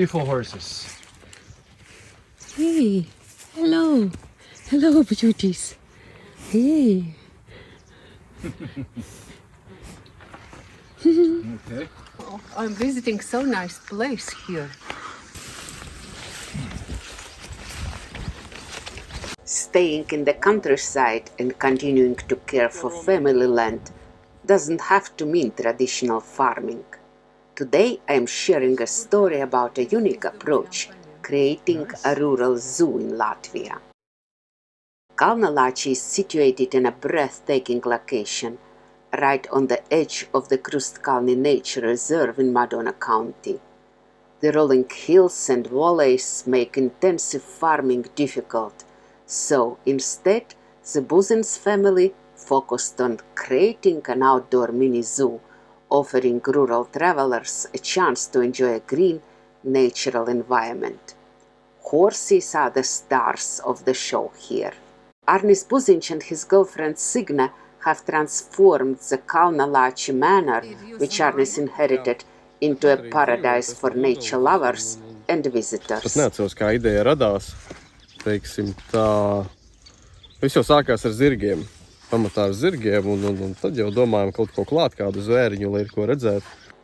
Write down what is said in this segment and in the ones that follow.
beautiful horses. Hey, hello. Hello, beauties. Hey. Okay. Oh, I'm visiting so nice place here. Staying in the countryside and continuing to care for family land doesn't have to mean traditional farming. Today I am sharing a story about a unique approach, creating a rural zoo in Latvia. Kalna Lāči is situated in a breathtaking location, right on the edge of the Krustkalni Nature Reserve in Madona County. The rolling hills and valleys make intensive farming difficult, so instead the Buzins family focused on creating an outdoor mini zoo, offering rural travelers a chance to enjoy a green, natural environment. Horses are the stars of the show here. Arnis Buzins and his girlfriend Signe have transformed the Kalna Lāči manor, which Arnis inherited, into a paradise for nature lovers and visitors. Es neatceros, kā ideja radās. Teiksim tā, viss jau sākās ar zirgiem. Pamatā ar zirgiem, un tad jau domājam kaut ko klāt, kādu zvēriņu, lai ir ko redzēt.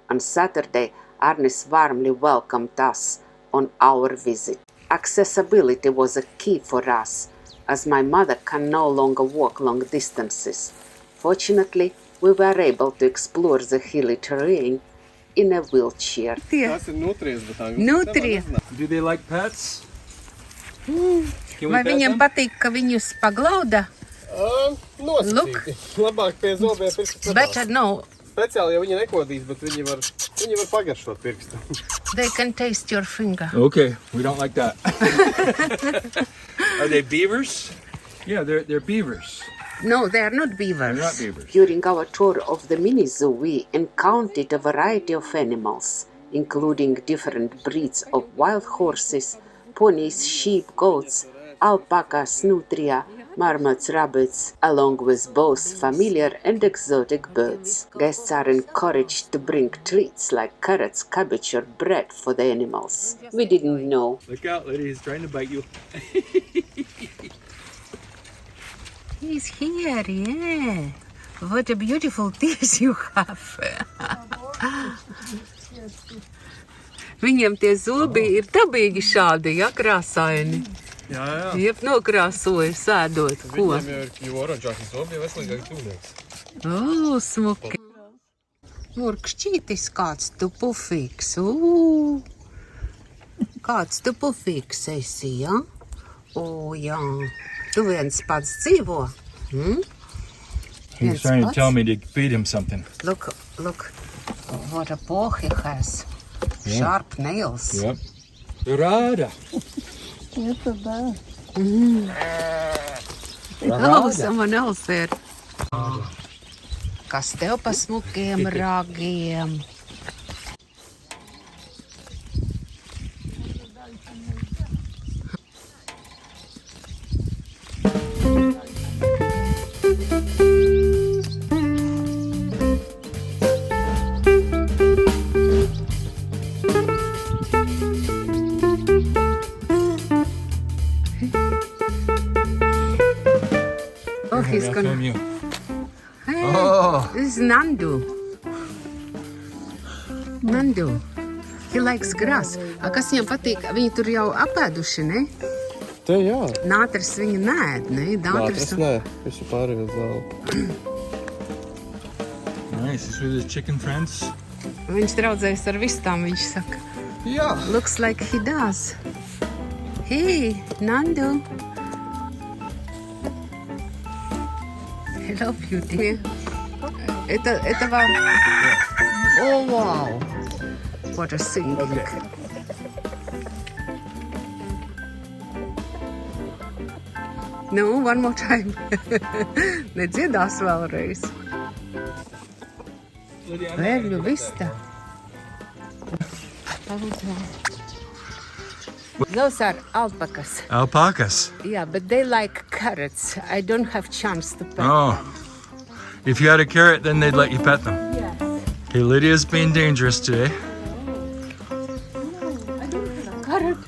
On Saturday, Arnis warmly welcomed us on our visit. Accessibility was a key for us, as my mother can no longer walk long distances. Fortunately, we were able to explore the hilly terrain in a wheelchair. Tas ir Nutrias, bet tā Nutria. Do they like pets? Vai viņam patīk, ka viņus paglauda? Nosacīti. Labāk pie zobiem pirkstu Better no. Speciāli jau viņi nekodīs, bet viņi var pagaršot pirkstu. They can taste your finger. Okay, we don't like that. Are they beavers? Yeah, they're beavers. No, they are not beavers. They're not beavers. During our tour of the mini zoo, we encountered a variety of animals, including different breeds of wild horses, ponies, sheep, goats, alpacas, nutria, marmots, rabbits, along with both familiar and exotic birds. Guests are encouraged to bring treats like carrots, cabbage, or bread for the animals. We didn't know. Look out, lady, he's trying to bite you. He's here, yeah. What a beautiful teeth you have. Viņiem tie zobi ir dabīgi šādi, ja, krāsaini. Jā. Jeb nokrāsoja sēdot, ko? Viņiem jau ir jau oranžāki zobi, veselīgāki dzīvnieks. O, smuki. Murkšķītis, kāds tu pufīgs. Kāds tu pufīgs esi, ja? O, jā. Tu viens pats dzīvo? He's trying to tell me to feed him something. Look, what a paw he has. Sharp nails. Yep. Rāda. Oh, someone else there. Kas tev pa smukiem ragiem? Oh, he's gonna... Film you. Hey, Oh. this is Nandu. Nandu. He likes grass. A kas viņam patīk? Viņi tur jau apēduši, ne? Te jā. Nātris viņa nēd, ne? Nātris nē, visu pārējo zāli. Nice, he's with his chicken friends. Viņš draudzējas ar vistām, viņš saka. Jā. Looks like he does. Hey, Nandu. Hello, beauty. Это вам... Oh, wow. What a singing. Okay. No, one more time. Nedziedās vēlreiz. Vēļu vista. Those are alpacas. Alpacas. Yeah, but they like carrots. I don't have chance to pet Oh. them. If you had a carrot, then they'd let you pet them. Yes. Okay, Lydia's being dangerous today. I don't carrot.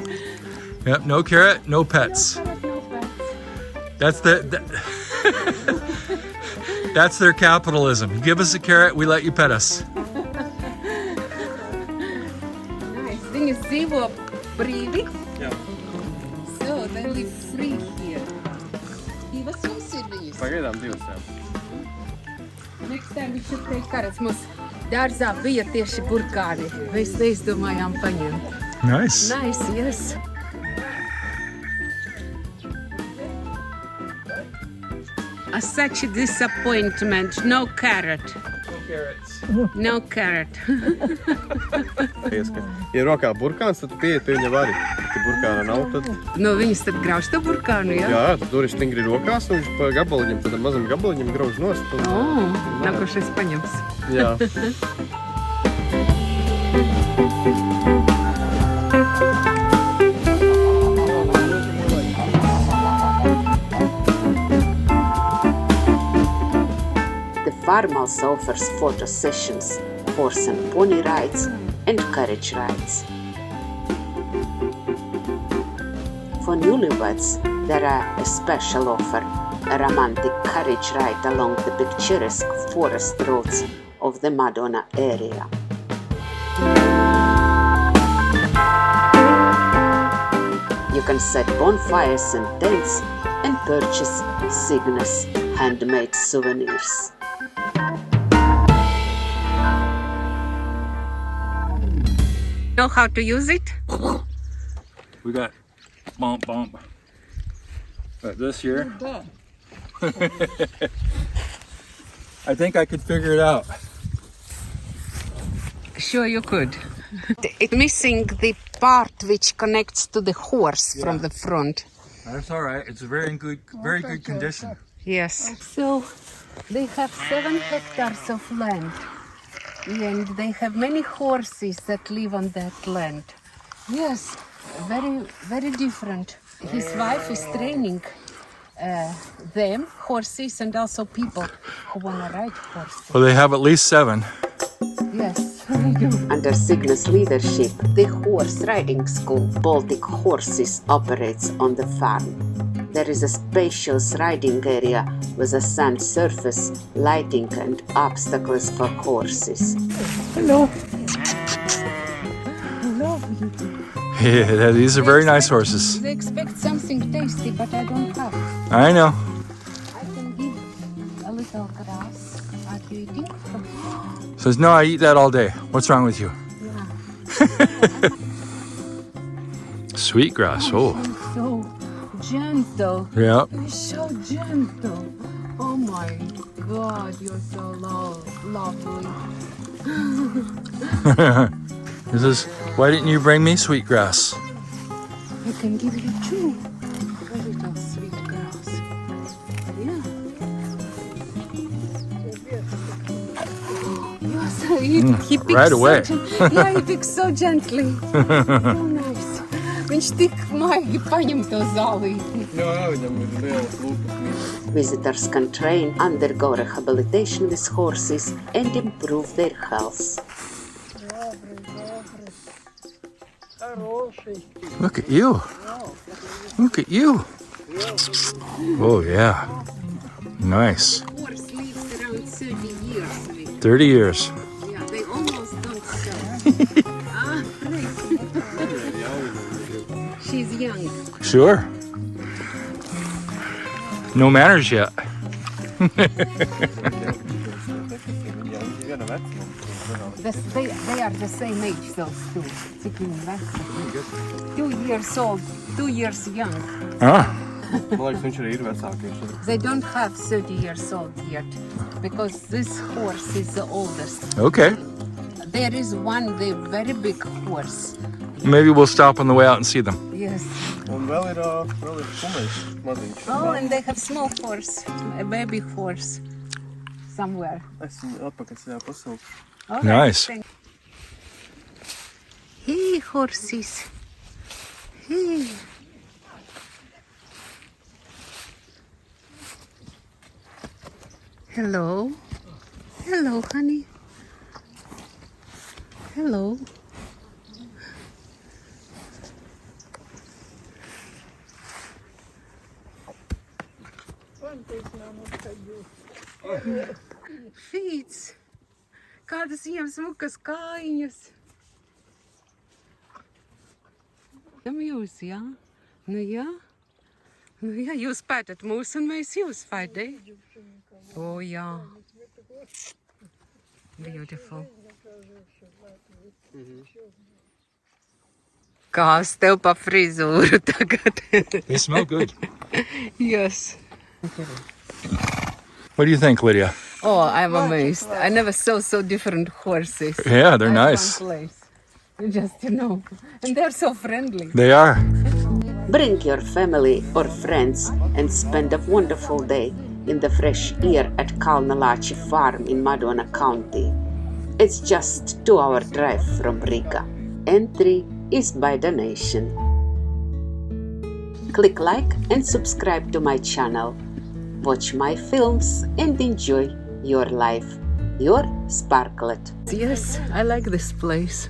Yep, no carrot, no pets. Carrot, no pets. That's that's their capitalism. You give us a carrot, we let you pet us. Nice. Viņi dzīvo brīvi. Jā. So they live free here. Divas mums ir viņas. Pagaidām divas, jā. Next time we should take carrots. Mums dārzā bija tieši burkāni. Mēs neizdomājām paņemt. Nice. Nice, yes. Such a disappointment. No carrot. No carrots. No carrot. Ja rokā burkāns, tad pieiet pie viņa vari. Ja burkāna nav, tad... No viņas tad grauž to burkānu, jā? Jā, tad tur ir stingri rokās, un viņš pa gabaliņam, tad mazam gabaliņam grauž nost. Nākošais paņems. Jā. The farm also offers photo sessions, horse and pony rides, and carriage rides. For newlyweds, there are a special offer, a romantic carriage ride along the picturesque forest roads of the Madona area. You can set bonfires and tents and purchase Cygnus handmade souvenirs. Know how to use it? We got bump. But this year, I think I could figure it out. Sure you could. It's missing the part which connects to the horse from the front. That's all right. It's very good condition. Yes. So they have 7 hectares of land. And they have many horses that live on that land. Yes, very, very different. His wife is training them, horses, and also people who want to ride horses. Well, they have at least 7. Yes, they do. Under Cygnus leadership, the horse riding school Baltic Horses operates on the farm. There is a spacious riding area with a sand surface, lighting and obstacles for horses. Hello. Hello, beauty. Yeah, these are very nice horses. They expect something tasty, but I don't have. I know. I can give a little grass. Are you eating? Says, no, I eat that all day. What's wrong with you? Yeah. Sweet grass. Oh. She's so gentle. Yeah. You're so gentle. Oh my God, you're so lovely. He says, why didn't you bring me sweet grass? I can give you 2 a little sweet grass. Yeah. He picks right away. Yeah, he picks so gently. So nice. Viņš tik maigi paņem to zālīti. Jā, viņam ir lielas lūpas. Visitors can train, undergo rehabilitation with horses, and improve their health. Look at you. Look at you. Oh, yeah. Nice. Horse lives around 30 years. 30 years. Yeah, they almost don't sell. She's young. Sure. No manners yet. They are the same age, those two. Cik viņi veci? 2 years old, 2 years young. Ah, Man liekas, viņš arī ir vecākais. They don't have 30 years old yet, because this horse is the oldest. okay. There is one, the very big horse. Maybe we'll stop on the way out and see them. Yes. Un vēl ir kumais maziņš. Oh, and they have small horse, a baby horse, somewhere. Es viņu atpakaļ tajā pasaulē. Okay, Nice. thank- Hey, horses. Hey. Hello. Hello, honey. Hello. Feeds. Kādas viņam smukas kājiņas. Jūs, jā? Nu jā. Nu jā, jūs pētat mūs un mēs jūs, Faidē. Oh, jā. Beautiful. Kāds tev pa frizūru tagad? They smell good. Yes. What do you think, Lydia? Oh, I'm amazed. I never saw so different horses. Yeah, they're at nice. one place. Just, and they're so friendly. They are. Bring your family or friends and spend a wonderful day in the fresh air at Kalna Lāči farm in Madona County. It's just 2-hour drive from Riga. Entry is by donation. Click like and subscribe to my channel. Watch my films and enjoy your life. Your Sparklet. Yes, I like this place.